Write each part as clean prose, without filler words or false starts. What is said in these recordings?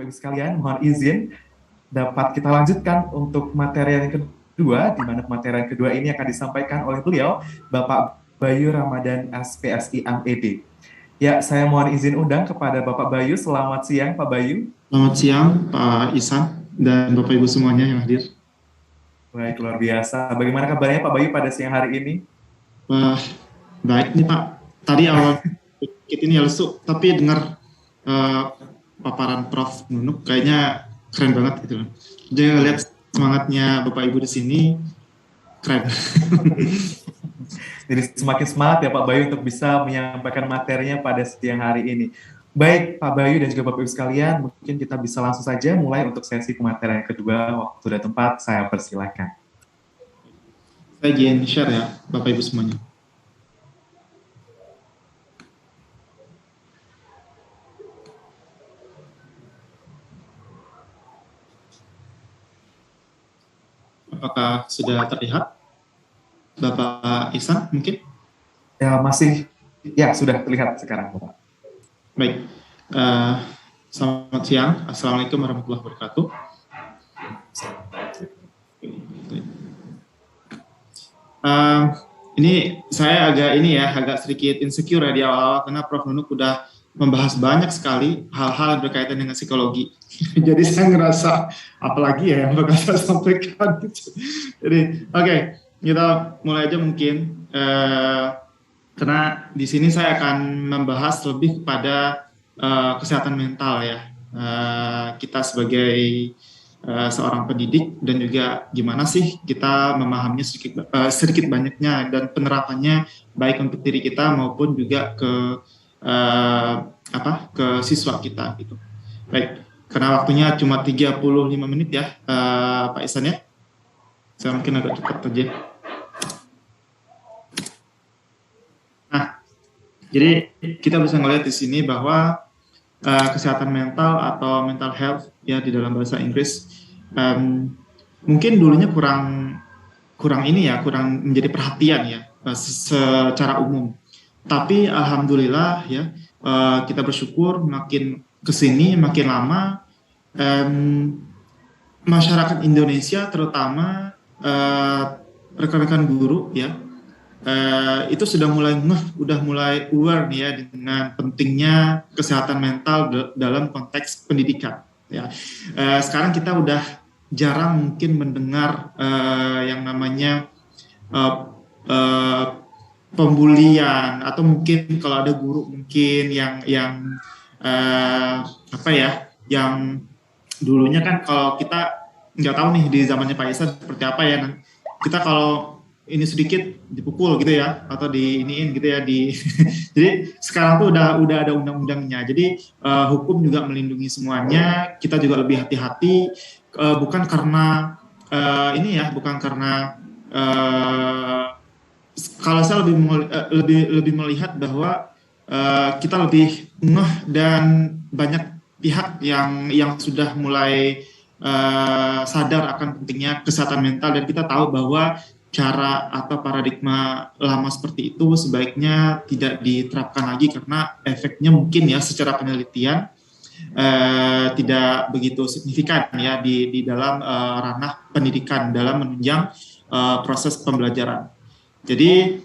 Bapak Ibu sekalian, mohon izin dapat kita lanjutkan untuk materi yang kedua, di mana materi yang kedua ini akan disampaikan oleh beliau, Bapak Bayu Ramadan SPSI MED. Ya, saya mohon izin undang kepada Bapak Bayu. Selamat siang, Pak Bayu. Selamat siang, Pak Isan dan Bapak Ibu semuanya yang hadir. Baik, luar biasa. Bagaimana kabarnya Pak Bayu pada siang hari ini? Baik nih Pak. Tadi awal sedikit ini ya lesu, tapi dengar paparan Prof. Nunuk kayaknya keren banget gitu loh. Jadi lihat semangatnya Bapak Ibu di sini keren. Jadi semakin semangat ya Pak Bayu untuk bisa menyampaikan materinya pada siang hari ini. Baik Pak Bayu dan juga Bapak Ibu sekalian, mungkin kita bisa langsung saja mulai untuk sesi pematerian kedua. Waktu dan tempat saya persilakan. Saya izin share ya Bapak Ibu semuanya. Apakah sudah terlihat? Bapak Ihsan mungkin? Ya masih, ya sudah terlihat sekarang Bapak. Baik, selamat siang. Assalamualaikum warahmatullahi wabarakatuh. Ini saya agak sedikit insecure ya di awal-awal karena Prof. Nunuk udah membahas banyak sekali hal-hal yang berkaitan dengan psikologi. Jadi saya ngerasa apalagi ya yang bakal saya sampaikan. Jadi oke, kita mulai aja mungkin karena di sini saya akan membahas lebih kepada kesehatan mental ya. Kita sebagai seorang pendidik dan juga gimana sih kita memahaminya sedikit banyaknya dan penerapannya baik untuk diri kita maupun juga ke siswa kita gitu. Baik, karena waktunya cuma 35 menit ya Pak Ihsan ya. Saya mungkin agak cepat aja. Nah, jadi kita bisa melihat di sini bahwa kesehatan mental atau mental health ya di dalam bahasa Inggris mungkin dulunya kurang menjadi perhatian ya secara umum. Tapi alhamdulillah ya kita bersyukur makin kesini makin lama masyarakat Indonesia terutama rekan-rekan guru ya itu sudah mulai aware nih ya dengan pentingnya kesehatan mental dalam konteks pendidikan ya. Sekarang kita udah jarang mungkin mendengar yang namanya pembulian atau mungkin kalau ada guru mungkin yang yang dulunya kan kalau kita nggak tahu nih di zamannya Pak Ihsan seperti apa ya, kita kalau ini sedikit dipukul gitu ya atau diiniin gitu ya jadi sekarang tuh udah ada undang-undangnya, jadi hukum juga melindungi semuanya, kita juga lebih hati-hati bukan karena kalau saya lebih melihat bahwa kita lebih ngeh dan banyak pihak yang sudah mulai sadar akan pentingnya kesehatan mental, dan kita tahu bahwa cara atau paradigma lama seperti itu sebaiknya tidak diterapkan lagi karena efeknya mungkin ya secara penelitian tidak begitu signifikan ya di dalam ranah pendidikan dalam menunjang proses pembelajaran. Jadi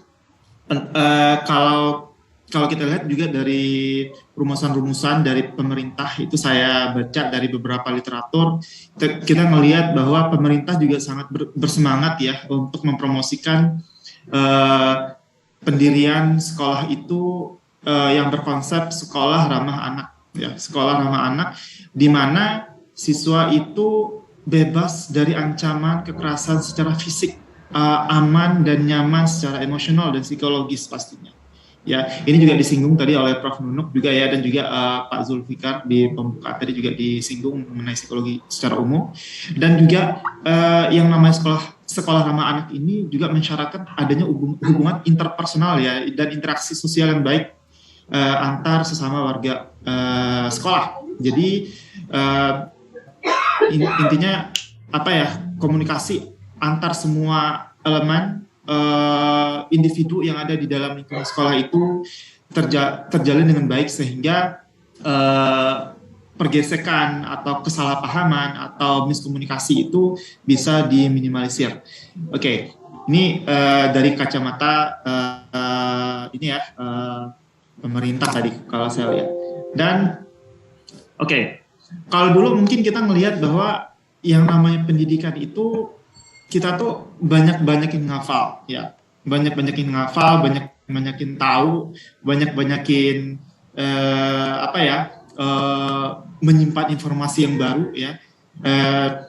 kalau kita lihat juga dari rumusan-rumusan dari pemerintah, itu saya baca dari beberapa literatur, kita melihat bahwa pemerintah juga sangat bersemangat ya untuk mempromosikan pendirian sekolah itu yang berkonsep sekolah ramah anak ya, sekolah ramah anak di mana siswa itu bebas dari ancaman kekerasan secara fisik, aman dan nyaman secara emosional dan psikologis pastinya. Ya, ini juga disinggung tadi oleh Prof. Nunuk juga ya, dan juga Pak Zulfikar di pembukaan tadi juga disinggung mengenai psikologi secara umum, dan juga yang namanya sekolah ramah anak ini juga mensyaratkan adanya hubungan interpersonal ya dan interaksi sosial yang baik antar sesama warga sekolah. Jadi intinya komunikasi antar semua elemen individu yang ada di dalam lingkungan sekolah itu terjalin dengan baik sehingga pergesekan atau kesalahpahaman atau miskomunikasi itu bisa diminimalisir. Oke, ini dari kacamata ini ya pemerintah tadi kalau saya lihat. Dan oke, kalau dulu mungkin kita melihat bahwa yang namanya pendidikan itu kita tuh banyak-banyakin ngafal, ya, banyak-banyakin ngafal, banyak-banyakin tahu, banyak-banyakin apa ya, menyimpan informasi yang baru, ya.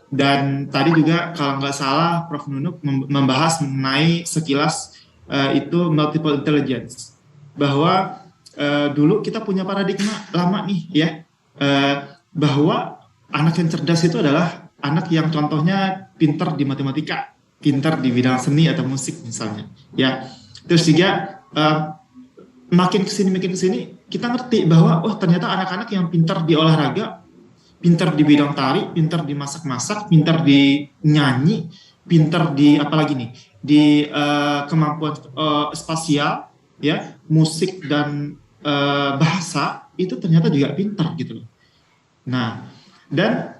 Dan tadi juga kalau nggak salah Prof Nunuk membahas mengenai sekilas itu multiple intelligence, bahwa dulu kita punya paradigma lama nih, ya, bahwa anak yang cerdas itu adalah anak yang contohnya pintar di matematika, pintar di bidang seni atau musik misalnya, ya. Terus juga makin kesini kita ngerti bahwa ternyata anak-anak yang pintar di olahraga, pintar di bidang tari, pintar di masak-masak, pintar di nyanyi, pintar di apalagi nih, di kemampuan spasial, ya, musik dan bahasa, itu ternyata juga pintar gitu loh. Nah, dan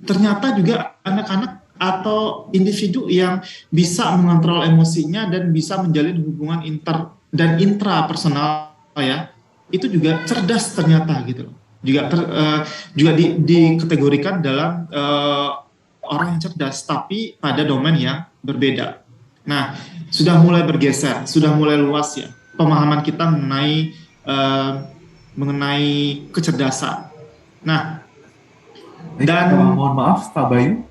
ternyata juga anak-anak atau individu yang bisa mengontrol emosinya dan bisa menjalin hubungan intrapersonal, ya, itu juga cerdas ternyata gitu loh. Juga dikategorikan dalam orang yang cerdas, tapi pada domain yang berbeda. Nah, sudah mulai bergeser, sudah mulai luas ya pemahaman kita mengenai kecerdasan. Nah, dan mohon maaf Pak Bayu,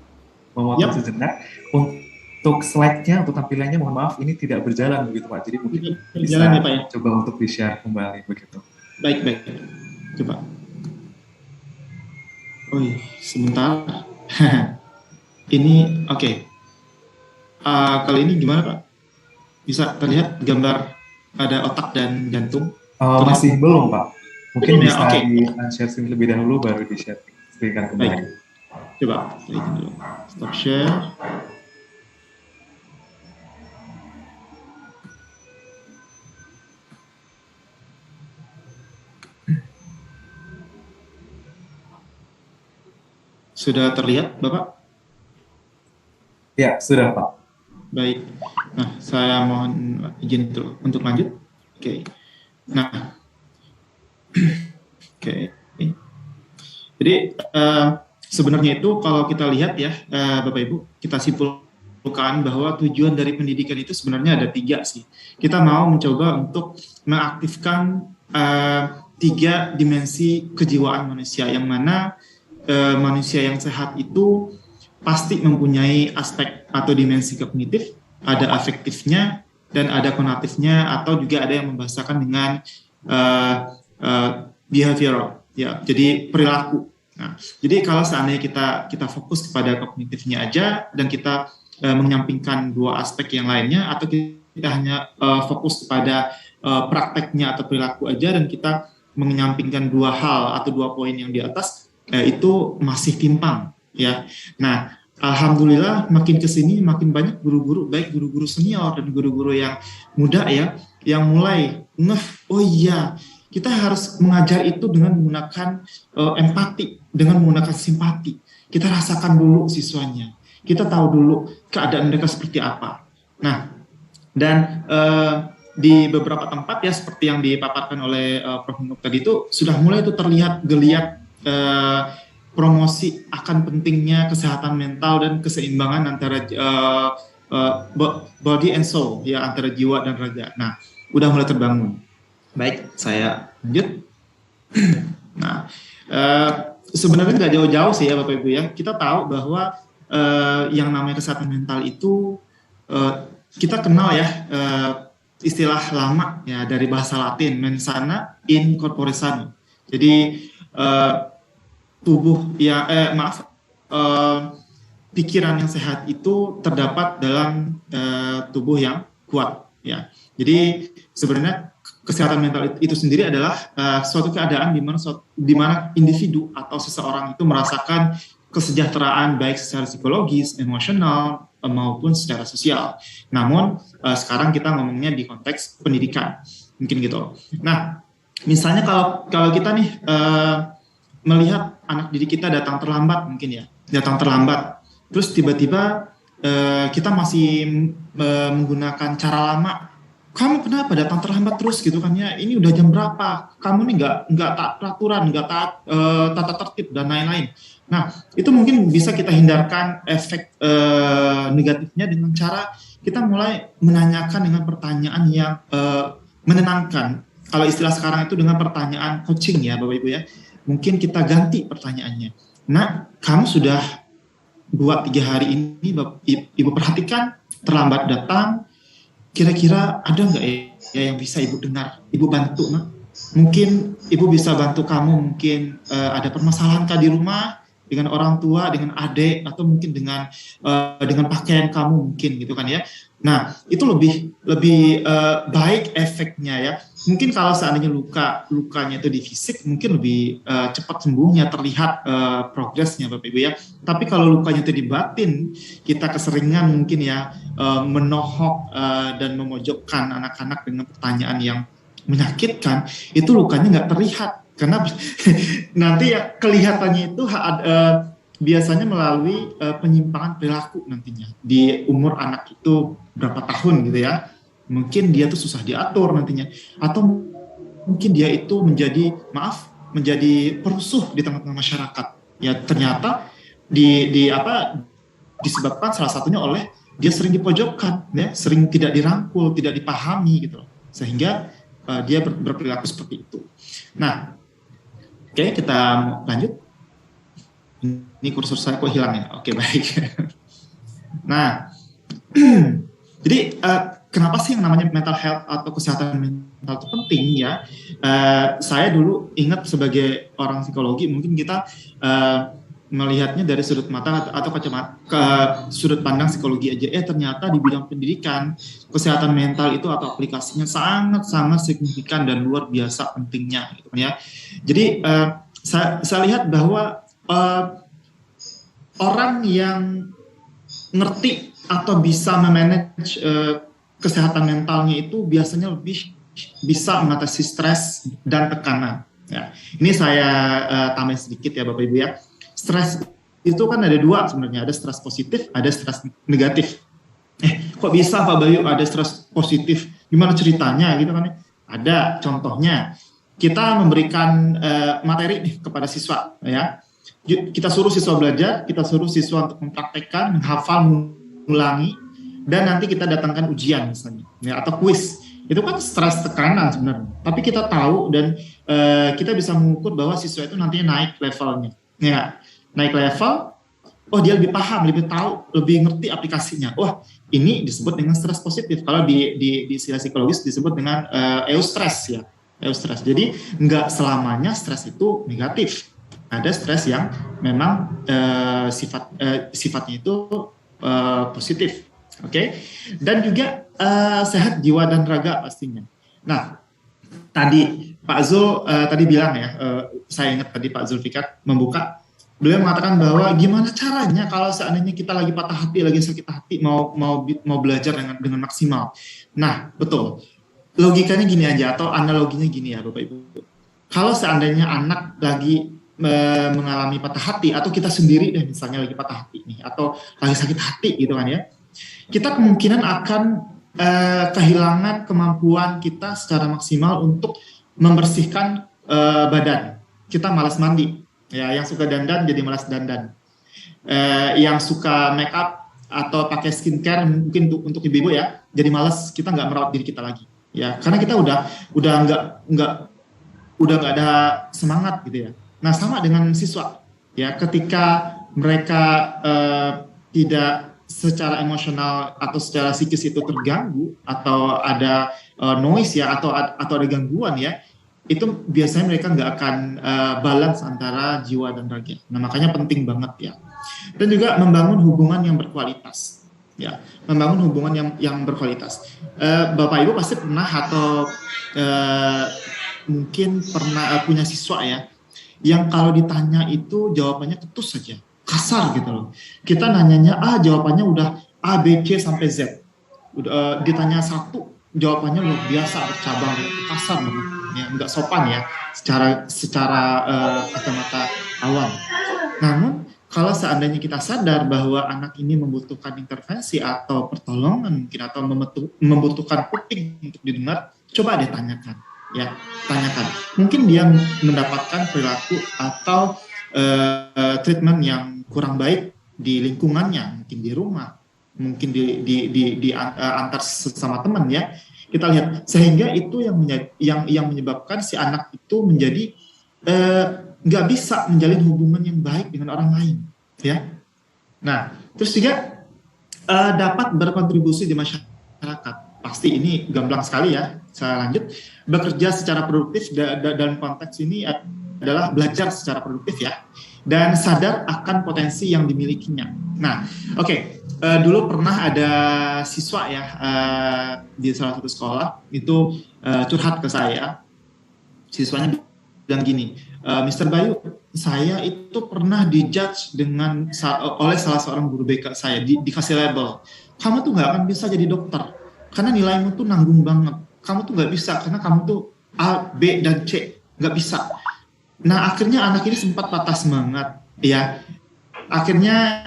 memotong sejenak. Untuk slide-nya, untuk tampilannya, mohon maaf, ini tidak berjalan begitu Pak. Jadi mungkin bisa ya, Pak, ya? Coba untuk di-share kembali begitu. Baik. Coba. Sebentar. Ini oke. Kali ini gimana Pak? Bisa terlihat gambar ada otak dan jantung? Masih belum Pak. Mungkin bisa di-share screen lebih dahulu, baru di-share screen kembali. Baik. Coba, dulu. Stop share. Sudah terlihat, Bapak? Ya, sudah, Pak. Baik. Nah, saya mohon izin untuk lanjut. Oke. Nah, oke. Jadi, sebenarnya itu kalau kita lihat ya, Bapak Ibu, kita simpulkan bahwa tujuan dari pendidikan itu sebenarnya ada 3 sih. Kita mau mencoba untuk mengaktifkan 3 dimensi kejiwaan manusia, yang mana manusia yang sehat itu pasti mempunyai aspek atau dimensi kognitif, ada afektifnya, dan ada konatifnya, atau juga ada yang membahasakan dengan behavioral, ya, jadi perilaku. Nah, jadi kalau seandainya kita fokus kepada kognitifnya aja dan kita menyampingkan 2 aspek yang lainnya, atau kita hanya fokus kepada prakteknya atau perilaku aja dan kita menyampingkan 2 hal atau 2 poin yang di atas, itu masih timpang, ya. Nah, alhamdulillah makin kesini makin banyak guru-guru, baik guru-guru senior dan guru-guru yang muda ya, yang mulai oh iya, kita harus mengajar itu dengan menggunakan empati, dengan menggunakan simpati. Kita rasakan dulu siswanya, kita tahu dulu keadaan mereka seperti apa. Nah, dan di beberapa tempat ya, seperti yang dipaparkan oleh Prof. Nunuk tadi, itu sudah mulai itu terlihat geliat promosi akan pentingnya kesehatan mental dan keseimbangan antara body and soul, ya, antara jiwa dan raga. Nah, udah mulai terbangun. Baik, saya lanjut. Nah, sebenarnya nggak jauh-jauh sih ya Bapak Ibu ya. Kita tahu bahwa yang namanya kesehatan mental itu kita kenal ya, istilah lama ya dari bahasa Latin, mens sana in corpore sano. Jadi tubuh ya pikiran yang sehat itu terdapat dalam tubuh yang kuat, ya. Jadi sebenarnya kesehatan mental itu sendiri adalah suatu keadaan di mana individu atau seseorang itu merasakan kesejahteraan baik secara psikologis, emosional maupun secara sosial. Namun sekarang kita ngomongnya di konteks pendidikan, mungkin gitu. Nah, misalnya kalau kita nih melihat anak didik kita datang terlambat mungkin ya, datang terlambat. Terus tiba-tiba kita masih menggunakan cara lama. Kamu kenapa datang terlambat terus gitu kan ya? Ini udah jam berapa? Kamu nih nggak taat peraturan, nggak taat tata tertib dan lain-lain. Nah, itu mungkin bisa kita hindarkan efek negatifnya dengan cara kita mulai menanyakan dengan pertanyaan yang menenangkan. Kalau istilah sekarang itu dengan pertanyaan coaching ya, Bapak Ibu ya. Mungkin kita ganti pertanyaannya. Nah, kamu sudah 2-3 hari ini Ibu perhatikan terlambat datang. Kira-kira ada nggak ya yang bisa Ibu dengar? Ibu bantu, nah? Mungkin Ibu bisa bantu kamu, mungkin ada permasalahan kah di rumah dengan orang tua, dengan adik, atau mungkin dengan pakaian kamu mungkin gitu kan ya. Nah, itu lebih baik efeknya ya. Mungkin kalau seandainya lukanya itu di fisik, mungkin lebih cepat sembuhnya, terlihat progresnya Bapak Ibu ya. Tapi kalau lukanya itu di batin, kita keseringan mungkin ya menohok dan memojokkan anak-anak dengan pertanyaan yang menyakitkan, itu lukanya nggak terlihat. Karena nanti ya kelihatannya itu biasanya melalui penyimpangan perilaku nantinya. Di umur anak itu berapa tahun gitu ya. Mungkin dia tuh susah diatur nantinya. Atau mungkin dia itu menjadi perusuh di tengah-tengah masyarakat. Ya ternyata disebabkan salah satunya oleh dia sering dipojokkan, ya, sering tidak dirangkul, tidak dipahami gitu, sehingga dia berperilaku seperti itu. Nah, oke, kita lanjut. Ini kursor saya kok hilang ya? Oke, baik. Nah, jadi kenapa sih yang namanya mental health atau kesehatan mental itu penting ya? Saya dulu ingat sebagai orang psikologi, mungkin kita melihatnya dari sudut mata atau kacamata sudut pandang psikologi aja. Ternyata di bidang pendidikan, kesehatan mental itu atau aplikasinya sangat signifikan dan luar biasa pentingnya, gitu ya. Jadi saya lihat bahwa orang yang ngerti atau bisa memanage kesehatan mentalnya itu biasanya lebih bisa mengatasi stres dan tekanan. Ya, ini saya tambahin sedikit ya Bapak Ibu ya. Stres itu kan ada dua sebenarnya, ada stres positif, ada stres negatif. Kok bisa Pak Bayu ada stres positif? Gimana ceritanya gitu kan? Ada contohnya. Kita memberikan materi nih kepada siswa ya. Kita suruh siswa belajar, kita suruh siswa untuk mempraktekkan, menghafal, mengulangi, dan nanti kita datangkan ujian misalnya, ya, atau kuis. Itu kan stres tekanan sebenarnya. Tapi kita tahu dan kita bisa mengukur bahwa siswa itu nantinya naik levelnya. Ya, naik level, oh dia lebih paham, lebih tahu, lebih ngerti aplikasinya. Wah, ini disebut dengan stres positif. Kalau di istilah psikologis disebut dengan eustress ya. Eustress. Jadi nggak selamanya stres itu negatif. Ada stres yang memang sifatnya itu positif. Oke. Dan juga sehat jiwa dan raga pastinya. Nah, tadi Pak Zul tadi bilang ya, saya ingat tadi Pak Zulfikar membuka, beliau mengatakan bahwa gimana caranya kalau seandainya kita lagi patah hati, lagi sakit hati, mau belajar dengan maksimal. Nah, betul. Logikanya gini aja atau analoginya gini ya Bapak Ibu. Kalau seandainya anak lagi mengalami patah hati atau kita sendiri deh misalnya lagi patah hati nih atau lagi sakit hati gitu kan ya, kita kemungkinan akan kehilangan kemampuan kita secara maksimal untuk membersihkan badan. Kita malas mandi, ya, yang suka dandan jadi malas dandan, yang suka make up atau pakai skincare mungkin untuk ibu-ibu ya, jadi malas, kita nggak merawat diri kita lagi, ya, karena kita udah nggak ada semangat gitu ya. Nah, sama dengan siswa, ya, ketika mereka tidak secara emosional atau secara psikis itu terganggu atau ada noise ya atau ada gangguan ya, itu biasanya mereka nggak akan balance antara jiwa dan raga. Nah, makanya penting banget ya. Dan juga membangun hubungan yang berkualitas. Ya, membangun hubungan yang berkualitas. Bapak Ibu pasti pernah atau mungkin pernah punya siswa ya, yang kalau ditanya itu jawabannya ketus saja, kasar gitu loh. Kita nanyanya jawabannya udah A, B, C sampai Z. Ditanya satu, jawabannya luar biasa, bercabang, kasar banget. ya, nggak sopan ya secara kacamata awam. Namun kalau seandainya kita sadar bahwa anak ini membutuhkan intervensi atau pertolongan mungkin atau membutuhkan kuping untuk didengar, coba deh tanyakan, ya tanyakan. Mungkin dia mendapatkan perilaku atau treatment yang kurang baik di lingkungannya, mungkin di rumah, mungkin di antar sesama teman ya. Kita lihat sehingga itu yang menyebabkan si anak itu menjadi nggak bisa menjalin hubungan yang baik dengan orang lain, ya. Nah, terus juga dapat berkontribusi di masyarakat. Pasti ini gamblang sekali ya. Saya lanjut, bekerja secara produktif dalam konteks ini adalah belajar secara produktif ya, dan sadar akan potensi yang dimilikinya. Nah, oke. Dulu pernah ada siswa ya di salah satu sekolah itu curhat ke saya. Siswanya bilang gini, Mr. Bayu, saya itu pernah dijudge oleh salah seorang guru BK saya, dikasih label, kamu tuh nggak akan bisa jadi dokter karena nilaimu tuh nanggung banget, kamu tuh nggak bisa karena kamu tuh A, B, dan C, nggak bisa. Nah akhirnya anak ini sempat patah semangat ya. Akhirnya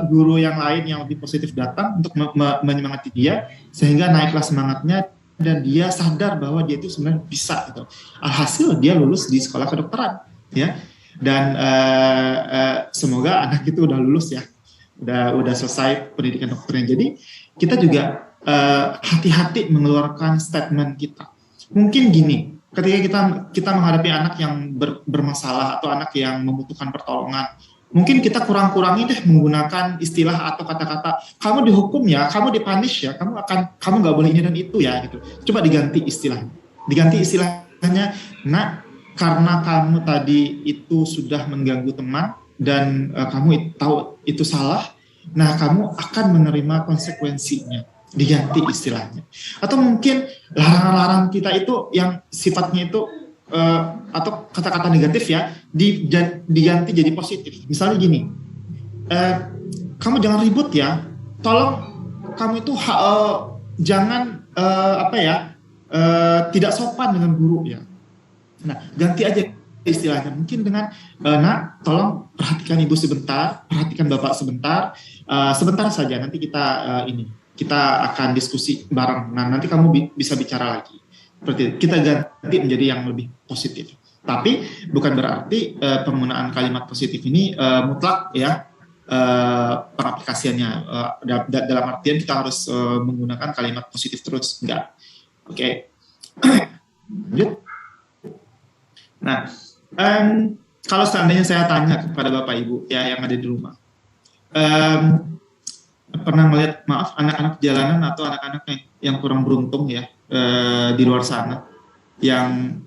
guru yang lain yang lebih positif datang untuk menyemangati dia sehingga naiklah semangatnya dan dia sadar bahwa dia itu sebenarnya bisa gitu. Alhasil dia lulus di sekolah kedokteran ya. Dan semoga anak itu udah lulus ya. Udah selesai pendidikan dokternya. Jadi kita juga hati-hati mengeluarkan statement kita. Mungkin gini, ketika kita menghadapi anak yang bermasalah atau anak yang membutuhkan pertolongan, mungkin kita kurang-kurangi deh menggunakan istilah atau kata-kata kamu dihukum ya, kamu dipunish ya, kamu nggak boleh ini dan itu ya gitu. Coba diganti istilahnya, nah karena kamu tadi itu sudah mengganggu teman dan kamu tahu itu salah, nah kamu akan menerima konsekuensinya. Diganti istilahnya. Atau mungkin larangan-larangan kita itu yang sifatnya itu atau kata-kata negatif ya diganti jadi positif. Misalnya gini, kamu jangan ribut ya, tolong kamu itu jangan tidak sopan dengan guru ya. Nah ganti aja istilahnya, mungkin dengan nak tolong perhatikan ibu sebentar, perhatikan bapak sebentar, sebentar saja nanti kita akan diskusi bareng. Nah, nanti kamu bisa bicara lagi. Seperti itu. Kita ganti menjadi yang lebih positif. Tapi bukan berarti penggunaan kalimat positif ini mutlak ya pengaplikasiannya. Dalam artian kita harus menggunakan kalimat positif terus. Enggak. Oke. Lanjut. Nah, kalau seandainya saya tanya kepada Bapak Ibu ya yang ada di rumah, pernah melihat anak-anak jalanan atau anak-anak yang kurang beruntung ya di luar sana yang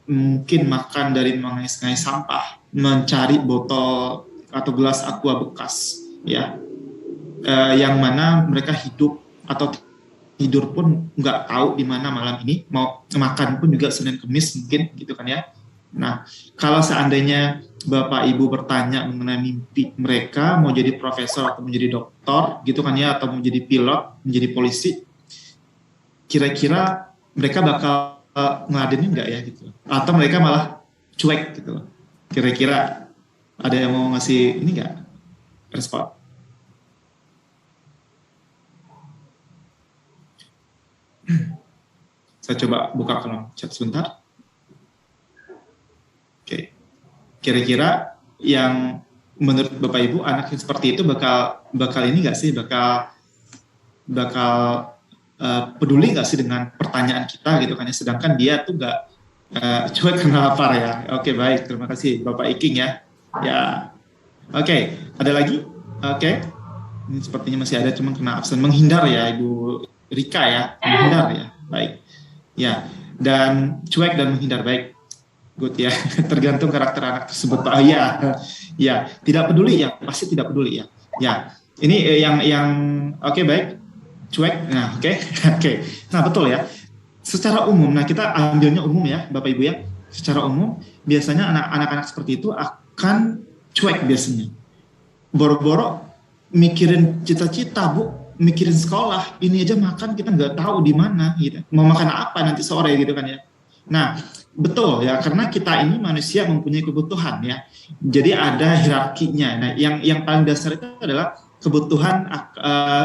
mungkin makan dari mengais-ngais sampah, mencari botol atau gelas aqua bekas ya, yang mana mereka hidup atau tidur pun nggak tahu di mana malam ini, mau makan pun juga Senin Kemis mungkin gitu kan ya. Nah kalau seandainya Bapak Ibu bertanya mengenai mimpi mereka mau jadi profesor atau menjadi dokter gitu kan ya, atau mau jadi pilot, menjadi polisi, kira-kira mereka bakal ngeladenin nggak ya gitu, atau mereka malah cuek gitu loh. Kira-kira ada yang mau ngasih ini nggak respon? Saya coba buka kolom chat sebentar. Oke. Kira-kira yang menurut Bapak Ibu anak yang seperti itu bakal ini nggak sih, bakal peduli nggak sih dengan pertanyaan kita gitu kan ya, sedangkan dia tuh nggak cuek karena lapar ya. Oke, baik, terima kasih Bapak Iking ya. Oke, ada lagi? Oke, ini sepertinya masih ada, cuma kena absen. Menghindar ya Ibu Rika ya, menghindar ya, baik ya, dan cuek dan menghindar, baik. Good ya, tergantung karakter anak tersebut Pak. Ya, tidak peduli ya, pasti tidak peduli ya. Ya, ini yang oke, baik, cuek. Nah, oke. Nah, betul ya. Secara umum, nah kita ambilnya umum ya, Bapak Ibu ya. Secara umum, biasanya anak-anak seperti itu akan cuek biasanya. Boro-boro mikirin cita-cita, Bu, mikirin sekolah, ini aja makan kita nggak tahu di mana gitu, mau makan apa nanti sore gitu kan ya. Nah, betul ya, karena kita ini manusia mempunyai kebutuhan ya. Jadi ada hierarkinya. Nah, yang paling dasar itu adalah kebutuhan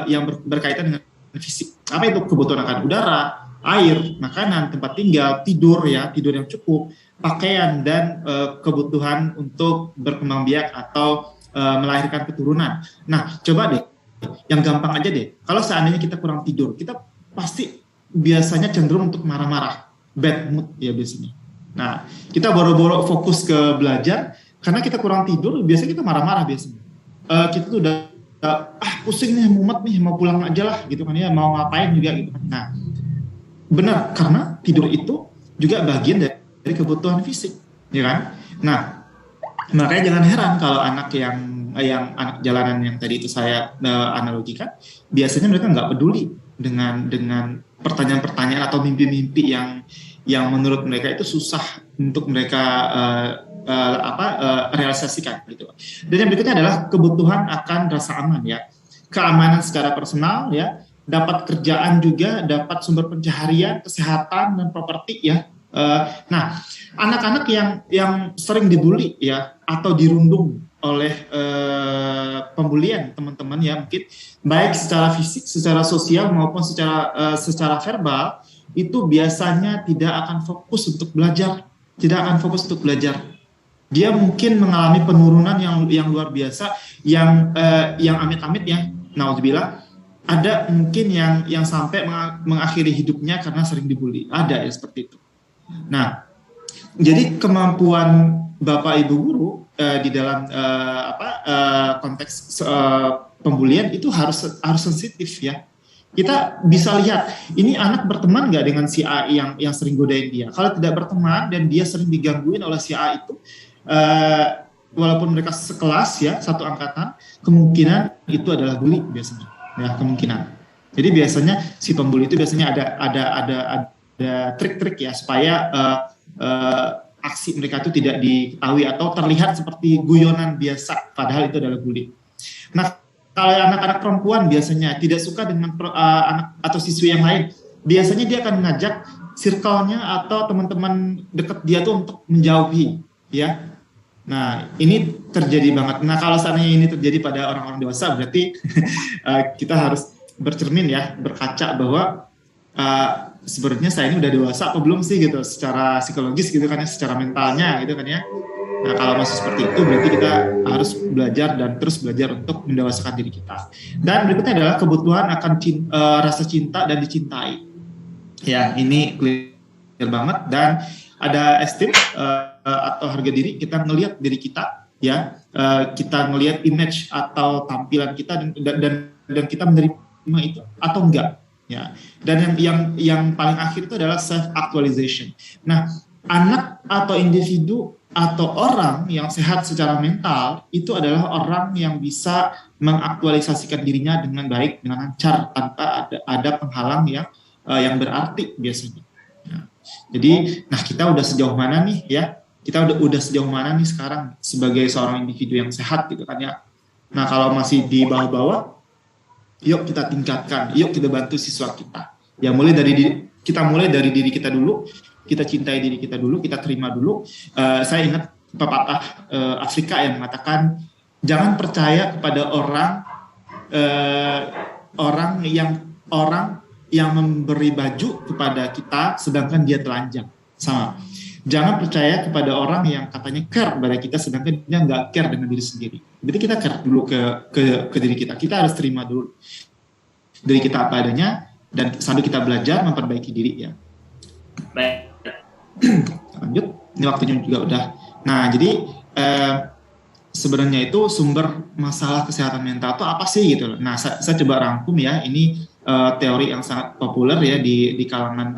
yang berkaitan dengan fisik. Apa itu kebutuhan? Akan udara, air, makanan, tempat tinggal, tidur ya, tidur yang cukup, pakaian, dan kebutuhan untuk berkembang biak atau melahirkan keturunan. Nah, coba deh, yang gampang aja deh. Kalau seandainya kita kurang tidur, kita pasti biasanya cenderung untuk marah-marah, bad mood ya biasanya. Nah, kita boro-boro fokus ke belajar karena kita kurang tidur, biasanya kita marah-marah biasanya. Kita tuh udah pusing nih, mumet nih, mau pulang aja lah gitu kan ya, mau ngapain juga gitu kan. Nah, benar, karena tidur itu juga bagian dari kebutuhan fisik, ya kan? Nah, makanya jangan heran kalau anak yang anak jalanan yang tadi itu saya analogikan, biasanya mereka nggak peduli dengan pertanyaan-pertanyaan atau mimpi-mimpi yang menurut mereka itu susah untuk mereka realisasikan gitu. Dan yang berikutnya adalah kebutuhan akan rasa aman ya, keamanan secara personal ya, dapat kerjaan juga, dapat sumber pencaharian, kesehatan dan properti ya. Nah, anak-anak yang sering dibully ya atau dirundung oleh pembulian teman-teman ya, mungkin baik secara fisik, secara sosial maupun secara verbal, itu biasanya tidak akan fokus untuk belajar, Dia mungkin mengalami penurunan yang luar biasa, yang amit-amit ya, naudzubillah. Ada mungkin yang sampai mengakhiri hidupnya karena sering dibully, ada ya seperti itu. Nah, jadi kemampuan Bapak Ibu guru di dalam konteks pembulian itu harus sensitif ya. Kita bisa lihat ini anak berteman nggak dengan si A yang sering godain dia. Kalau tidak berteman dan dia sering digangguin oleh si A itu, walaupun mereka sekelas ya, satu angkatan, kemungkinan itu adalah bully biasanya. Ya, kemungkinan. Jadi biasanya si pembuli itu biasanya ada trik-trik ya supaya aksi mereka itu tidak diketahui atau terlihat seperti guyonan biasa, padahal itu adalah bully. Nah, kalau anak-anak perempuan biasanya tidak suka dengan anak atau siswi yang lain, biasanya dia akan mengajak circle-nya atau teman-teman dekat dia tuh untuk menjauhi, ya. Nah, ini terjadi banget. Nah, kalau seandainya ini terjadi pada orang-orang dewasa, berarti kita harus bercermin ya, berkaca bahwa sebenarnya saya ini udah dewasa apa belum sih gitu, secara psikologis gitu kan ya, secara mentalnya gitu kan ya. Nah, kalau masih seperti itu berarti kita harus belajar dan terus belajar untuk mendewasakan diri kita. Dan berikutnya adalah kebutuhan akan rasa cinta dan dicintai. Ya, ini clear banget. Dan ada esteem atau harga diri, kita ngelihat diri kita ya, kita ngelihat image atau tampilan kita dan kita menerima itu atau enggak. Ya, dan yang paling akhir itu adalah self actualization. Nah, anak atau individu atau orang yang sehat secara mental itu adalah orang yang bisa mengaktualisasikan dirinya dengan baik, dengan lancar, tanpa ada penghalang yang berarti biasanya. Nah, jadi, kita udah sejauh mana nih ya? Kita udah sejauh mana nih sekarang sebagai seorang individu yang sehat gitu kan ya? Nah, kalau masih di bawah-bawah, yuk kita tingkatkan, yuk kita bantu siswa kita. Ya, kita mulai dari diri kita dulu, kita cintai diri kita dulu, kita terima dulu. Saya ingat pepatah Afrika yang mengatakan, jangan percaya kepada orang yang memberi baju kepada kita sedangkan dia telanjang. Sama. Jangan percaya kepada orang yang katanya care kepada kita sedangkan dia nggak care dengan diri sendiri. Jadi kita care dulu ke diri kita. Kita harus terima dulu diri kita apa adanya, dan sambil kita belajar memperbaiki diri ya. Baik. Lanjut. Ini waktunya juga udah. Nah, jadi sebenarnya itu sumber masalah kesehatan mental itu apa sih gitu loh. Nah, saya coba rangkum ya. Ini teori yang sangat populer ya di kalangan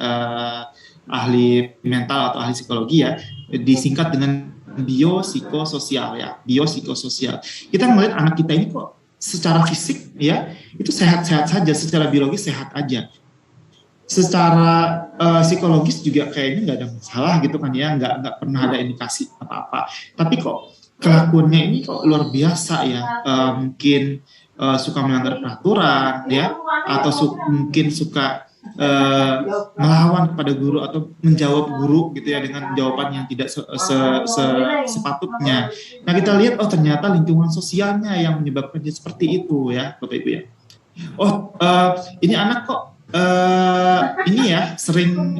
ahli mental atau ahli psikologi ya, disingkat dengan biopsikososial ya, biopsikososial. Kita melihat anak kita ini kok secara fisik ya itu sehat-sehat saja, secara biologis sehat aja, secara psikologis juga kayaknya nggak ada masalah gitu kan ya, nggak pernah ada indikasi apa-apa, tapi kok kelakuannya ini kok luar biasa ya, mungkin suka melanggar peraturan, ya, atau mungkin suka melawan kepada guru atau menjawab guru gitu ya dengan jawaban yang tidak sepatutnya. Nah, kita lihat ternyata lingkungan sosialnya yang menyebabkan dia seperti itu ya, Bapak Ibu ya. Ini anak kok ini ya sering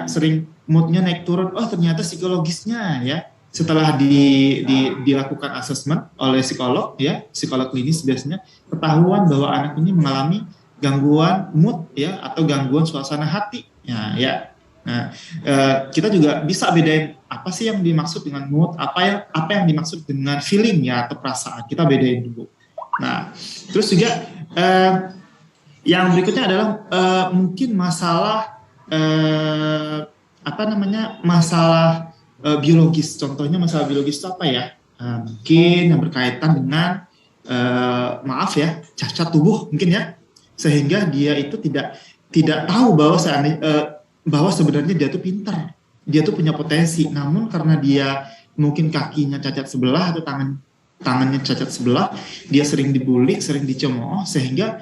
sering moodnya naik turun. Ternyata psikologisnya ya. Setelah dilakukan asesmen oleh psikolog ya, psikolog klinis biasanya ketahuan bahwa anak ini mengalami gangguan mood ya atau gangguan suasana hati ya. Nah, kita juga bisa bedain apa sih yang dimaksud dengan mood, apa yang dimaksud dengan feeling ya atau perasaan. Kita bedain dulu. Nah, terus juga yang berikutnya adalah mungkin masalah masalah biologis. Contohnya masalah biologis itu apa ya? Mungkin yang berkaitan dengan cacat tubuh mungkin ya. Sehingga dia itu tidak tahu bahwa sebenarnya dia tuh pintar, dia tuh punya potensi. Namun karena dia mungkin kakinya cacat sebelah atau tangannya cacat sebelah, dia sering dibully, sering dicemooh, sehingga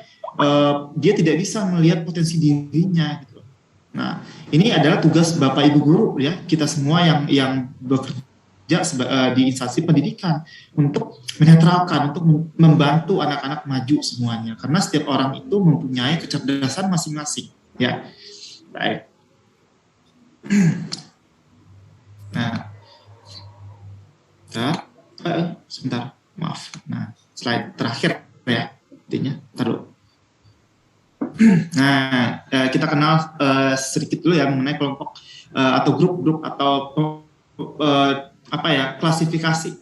dia tidak bisa melihat potensi dirinya. Gitu. Nah, ini adalah tugas Bapak Ibu guru ya, kita semua yang bekerja di instansi pendidikan untuk menetralkan, untuk membantu anak-anak maju semuanya, karena setiap orang itu mempunyai kecerdasan masing-masing ya. Baik. Nah, sebentar, maaf. Nah, slide terakhir ya, intinya taruh. Nah, kita kenal sedikit dulu ya mengenai kelompok atau grup-grup atau klasifikasi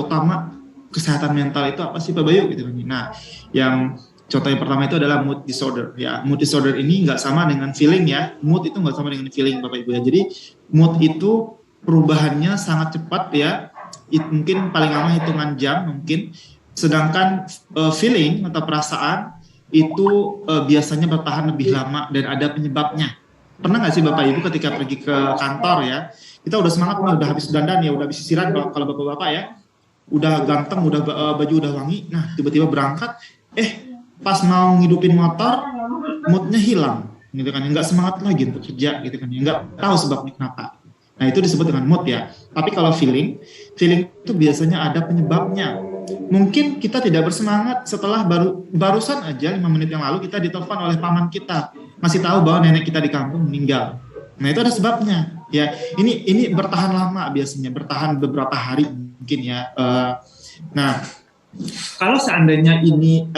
utama kesehatan mental itu apa sih Pak Bayu gitu. Nah, yang contoh yang pertama itu adalah mood disorder ya. Mood disorder ini nggak sama dengan feeling ya. Mood itu nggak sama dengan feeling Bapak Ibu ya. Jadi mood itu perubahannya sangat cepat ya. Mungkin paling lama hitungan jam mungkin. Sedangkan feeling atau perasaan itu biasanya bertahan lebih lama dan ada penyebabnya. Pernah nggak sih Bapak Ibu ketika pergi ke kantor ya, kita udah semangat nih, udah habis dandan ya, udah habis istirahat kalau Bapak-Bapak ya, udah ganteng, udah baju udah wangi, nah tiba-tiba berangkat, pas mau ngidupin motor, moodnya hilang, gitu kan, nggak semangat lagi untuk kerja, gitu kan, nggak tahu sebabnya kenapa. Nah itu disebut dengan mood ya. Tapi kalau feeling itu biasanya ada penyebabnya. Mungkin kita tidak bersemangat setelah barusan aja 5 menit yang lalu kita ditelepon oleh paman kita, masih tahu bahwa nenek kita di kampung meninggal. Nah itu ada sebabnya ya. Ini bertahan lama biasanya, bertahan beberapa hari mungkin ya. Nah kalau seandainya ini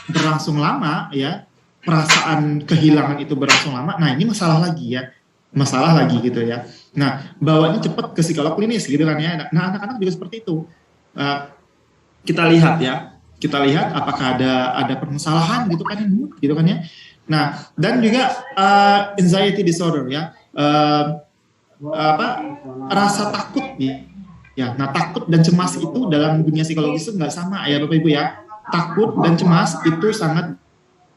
berlangsung lama ya, perasaan kehilangan itu berlangsung lama, nah ini masalah lagi gitu ya. Nah bawanya cepat ke psikolog klinis gitu kan ya. Nah anak-anak juga seperti itu. Kita lihat apakah ada permasalahan gitu kan ya. Nah, dan juga anxiety disorder ya, rasa takut ya. Nah, takut dan cemas itu dalam dunia psikologis itu nggak sama ya Bapak Ibu ya. Takut dan cemas itu sangat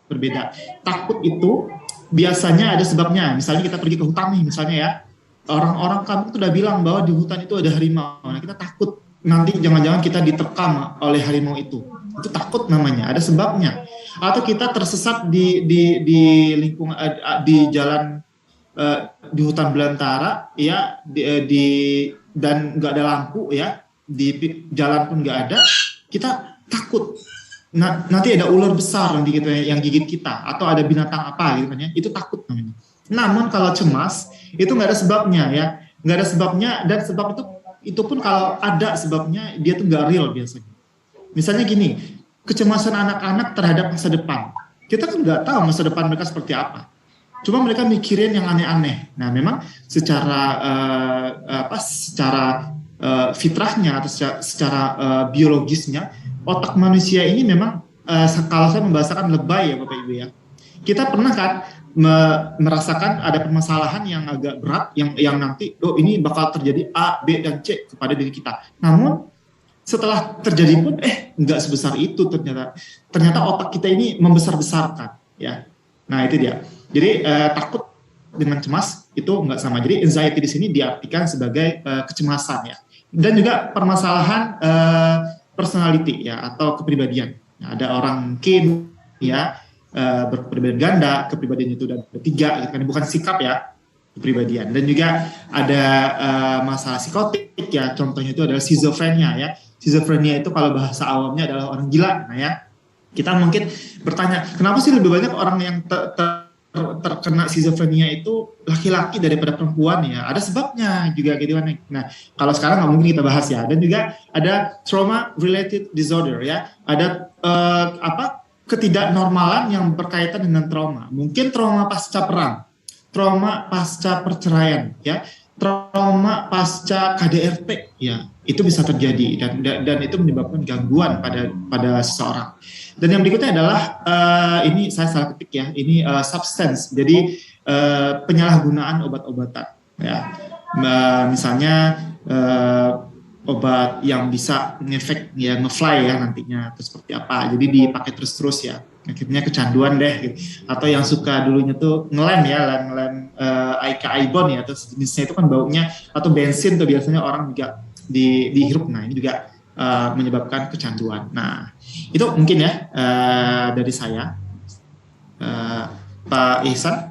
berbeda. Takut itu biasanya ada sebabnya. Misalnya kita pergi ke hutan nih, misalnya ya, orang-orang kampung itu udah bilang bahwa di hutan itu ada harimau. Nah, kita takut nanti jangan-jangan kita diterkam oleh harimau itu takut namanya, ada sebabnya. Atau kita tersesat di lingkungan di jalan di hutan belantara ya, dan nggak ada lampu ya, di jalan pun nggak ada, kita takut. Nah, nanti ada ular besar yang gigit kita, atau ada binatang apa gitu kan ya, itu takut namanya. Namun kalau cemas itu nggak ada sebabnya ya, nggak ada sebabnya, dan sebab itu pun kalau ada sebabnya dia tuh nggak real biasanya. Misalnya gini, kecemasan anak-anak terhadap masa depan. Kita kan nggak tahu masa depan mereka seperti apa. Cuma mereka mikirin yang aneh-aneh. Nah, memang secara fitrahnya atau secara biologisnya, otak manusia ini memang kalau saya membahasakan lebay ya Bapak Ibu ya. Kita pernah kan merasakan ada permasalahan yang agak berat, yang nanti ini bakal terjadi A, B, dan C kepada diri kita. Namun setelah terjadi pun nggak sebesar itu ternyata otak kita ini membesar-besarkan ya. Nah itu dia. Jadi takut dengan cemas itu nggak sama. Jadi anxiety di sini diartikan sebagai kecemasan ya. Dan juga permasalahan personality ya atau kepribadian. Nah, ada orang mungkin ya berkepribadian ganda, kepribadian itu ada tiga, gitu kan, bukan sikap ya, kepribadian. Dan juga ada masalah psikotik ya, contohnya itu adalah schizophrenia ya. Schizophrenia itu kalau bahasa awamnya adalah orang gila. Nah ya, kita mungkin bertanya, kenapa sih lebih banyak orang yang terkena schizophrenia itu laki-laki daripada perempuan ya? Ada sebabnya juga gitu kan. Nah, kalau sekarang nggak mungkin kita bahas ya. Dan juga ada trauma related disorder ya. Ada ketidaknormalan yang berkaitan dengan trauma. Mungkin trauma pasca perang, trauma pasca perceraian ya, trauma pasca KDRT ya, itu bisa terjadi dan itu menyebabkan gangguan pada seseorang. Dan yang berikutnya adalah ini saya salah ketik ya, ini substance, jadi penyalahgunaan obat-obatan ya, misalnya obat yang bisa ngefek ya, ngefly ya nantinya atau seperti apa, jadi dipakai terus-terus ya, akhirnya kecanduan deh gitu. Atau yang suka dulunya tuh ngelem ya, lem Aika Aibon ya, atau jenisnya itu kan baunya, atau bensin tuh biasanya orang juga dihirup. Nah ini juga menyebabkan kecanduan. Nah itu mungkin ya dari saya, Pak Ihsan.